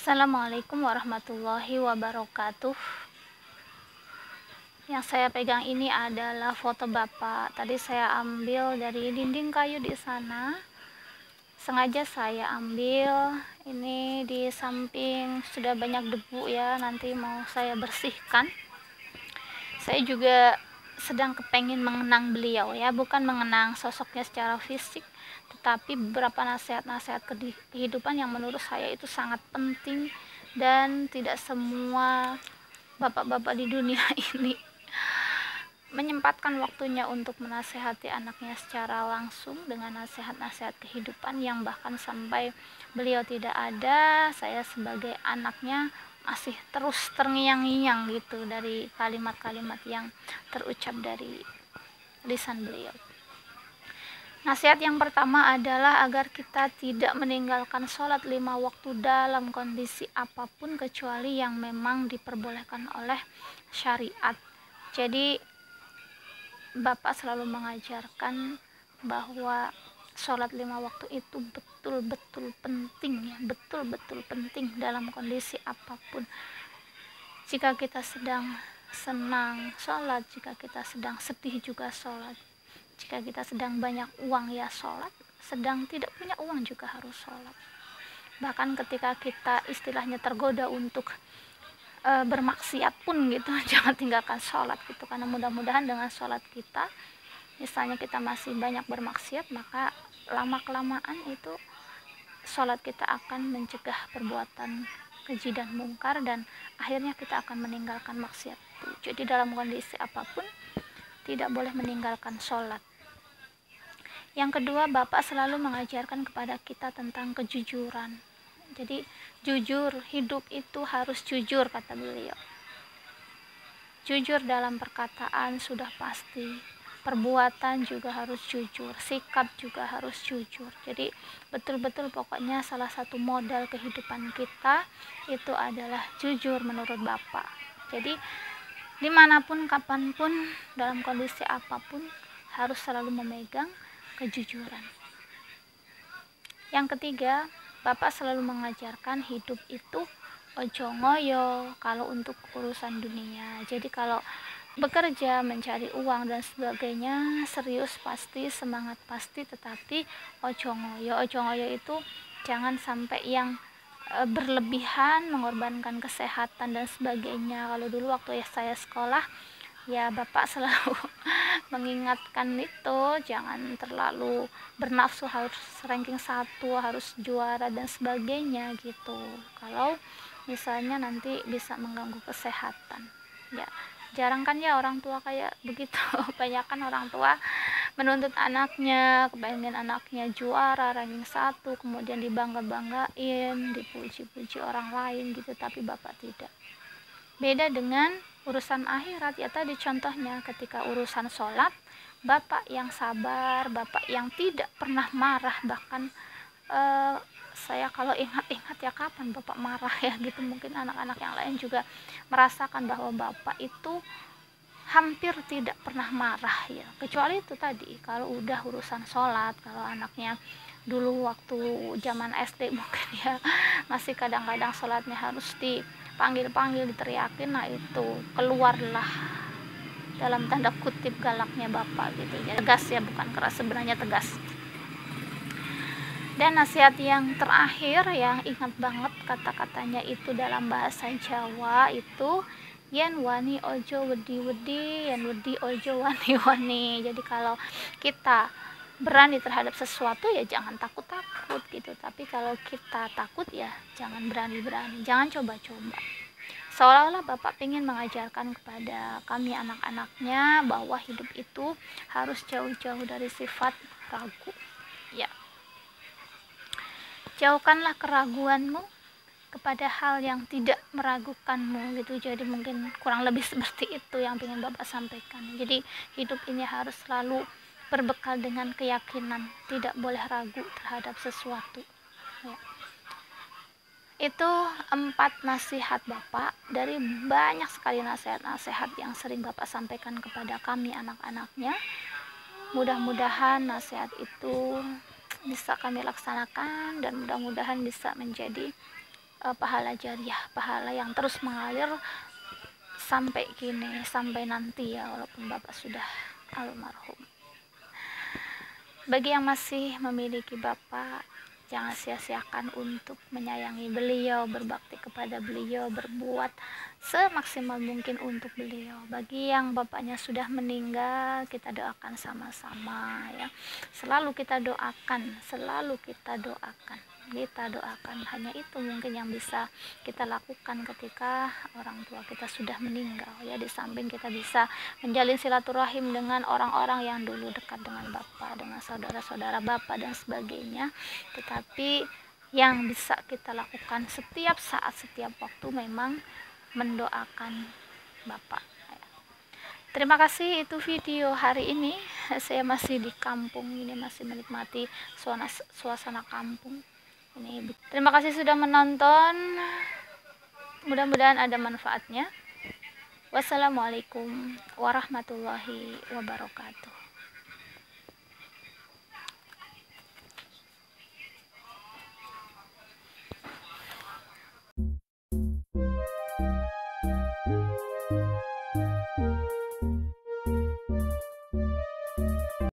Assalamualaikum warahmatullahi wabarakatuh. Yang saya pegang ini adalah foto Bapak. Tadi saya ambil dari dinding kayu di sana. Sengaja saya ambil. Ini di samping sudah banyak debu ya, nanti mau saya bersihkan. Saya juga sedang kepengen mengenang beliau ya, bukan mengenang sosoknya secara fisik, tetapi beberapa nasihat-nasihat kehidupan yang menurut saya itu sangat penting, dan tidak semua bapak-bapak di dunia ini menyempatkan waktunya untuk menasehati anaknya secara langsung dengan nasihat-nasihat kehidupan yang bahkan sampai beliau tidak ada, saya sebagai anaknya masih terus terngiang-ngiang gitu dari kalimat-kalimat yang terucap dari lisan beliau. Nasihat yang pertama adalah agar kita tidak meninggalkan sholat 5 waktu dalam kondisi apapun kecuali yang memang diperbolehkan oleh syariat. Jadi Bapak selalu mengajarkan bahwa sholat 5 waktu itu betul-betul penting ya, betul-betul penting dalam kondisi apapun. Jika kita sedang senang sholat, jika kita sedang sedih juga sholat, jika kita sedang banyak uang ya sholat, sedang tidak punya uang juga harus sholat. Bahkan ketika kita istilahnya tergoda untuk bermaksiat pun gitu, jangan tinggalkan sholat gitu, karena mudah-mudahan dengan sholat kita, misalnya kita masih banyak bermaksiat, maka lama-kelamaan itu sholat kita akan mencegah perbuatan keji dan mungkar, dan akhirnya kita akan meninggalkan maksiat itu. Jadi dalam kondisi apapun tidak boleh meninggalkan sholat. Yang kedua, Bapak selalu mengajarkan kepada kita tentang kejujuran. Jadi jujur, hidup itu harus jujur, kata beliau. Jujur dalam perkataan sudah pasti, perbuatan juga harus jujur, sikap juga harus jujur. Jadi betul-betul pokoknya salah satu modal kehidupan kita itu adalah jujur menurut Bapak. Jadi dimanapun, kapanpun, dalam kondisi apapun harus selalu memegang kejujuran. Yang ketiga, Bapak selalu mengajarkan hidup itu ojo ngoyo kalau untuk urusan dunia. Jadi kalau bekerja, mencari uang dan sebagainya, serius pasti, semangat pasti, tetapi ojo ngoyo. Ojo ngoyo itu jangan sampai yang berlebihan, mengorbankan kesehatan dan sebagainya. Kalau dulu waktu saya sekolah ya, Bapak selalu mengingatkan itu, jangan terlalu bernafsu harus ranking 1, harus juara dan sebagainya gitu. Kalau misalnya nanti bisa mengganggu kesehatan ya, jarang kan ya orang tua kayak begitu. Kebanyakan orang tua menuntut anaknya, kepengen anaknya juara ranking 1, kemudian dibangga-banggain, dipuji-puji orang lain gitu, tapi Bapak tidak. Beda dengan urusan akhirat ya, tadi contohnya ketika urusan sholat, Bapak yang sabar, Bapak yang tidak pernah marah. Bahkan saya kalau ingat-ingat ya, kapan Bapak marah ya gitu. Mungkin anak-anak yang lain juga merasakan bahwa Bapak itu hampir tidak pernah marah ya, kecuali itu tadi kalau udah urusan sholat. Kalau anaknya dulu waktu zaman SD mungkin ya, masih kadang-kadang sholatnya harus dipanggil-panggil, diteriakin, nah itu keluarlah dalam tanda kutip galaknya Bapak gitu ya, tegas ya, bukan keras, sebenarnya tegas. Dan nasihat yang terakhir yang ingat banget kata-katanya itu dalam bahasa Jawa itu, yen wani ojo wedi wedi, yen wedi ojo wani wani. Jadi kalau kita berani terhadap sesuatu ya jangan takut-takut gitu, tapi kalau kita takut ya jangan berani-berani, jangan coba-coba. Seolah-olah Bapak ingin mengajarkan kepada kami anak-anaknya bahwa hidup itu harus jauh-jauh dari sifat ragu ya. Jauhkanlah keraguanmu kepada hal yang tidak meragukanmu gitu. Jadi mungkin kurang lebih seperti itu yang ingin Bapak sampaikan. Jadi hidup ini harus selalu berbekal dengan keyakinan, tidak boleh ragu terhadap sesuatu ya. Itu 4 nasihat Bapak dari banyak sekali nasihat-nasihat yang sering Bapak sampaikan kepada kami anak-anaknya. Mudah-mudahan nasihat itu bisa kami laksanakan dan mudah-mudahan bisa menjadi pahala jariah, pahala yang terus mengalir sampai kini, sampai nanti ya, walaupun bapak sudah almarhum. Bagi yang masih memiliki bapak, jangan sia-siakan untuk menyayangi beliau, berbakti kepada beliau, berbuat semaksimal mungkin untuk beliau. Bagi yang bapaknya sudah meninggal, kita doakan sama-sama ya. Selalu kita doakan, kita doakan. Hanya itu mungkin yang bisa kita lakukan ketika orang tua kita sudah meninggal ya. Di samping kita bisa menjalin silaturahim dengan orang-orang yang dulu dekat dengan bapak, dengan saudara-saudara bapak dan sebagainya, tetapi yang bisa kita lakukan setiap saat, setiap waktu memang mendoakan bapak. Terima kasih, itu video hari ini. Saya masih di kampung ini, masih menikmati suasana kampung ini. Terima kasih sudah menonton, mudah-mudahan ada manfaatnya. Wassalamualaikum warahmatullahi wabarakatuh.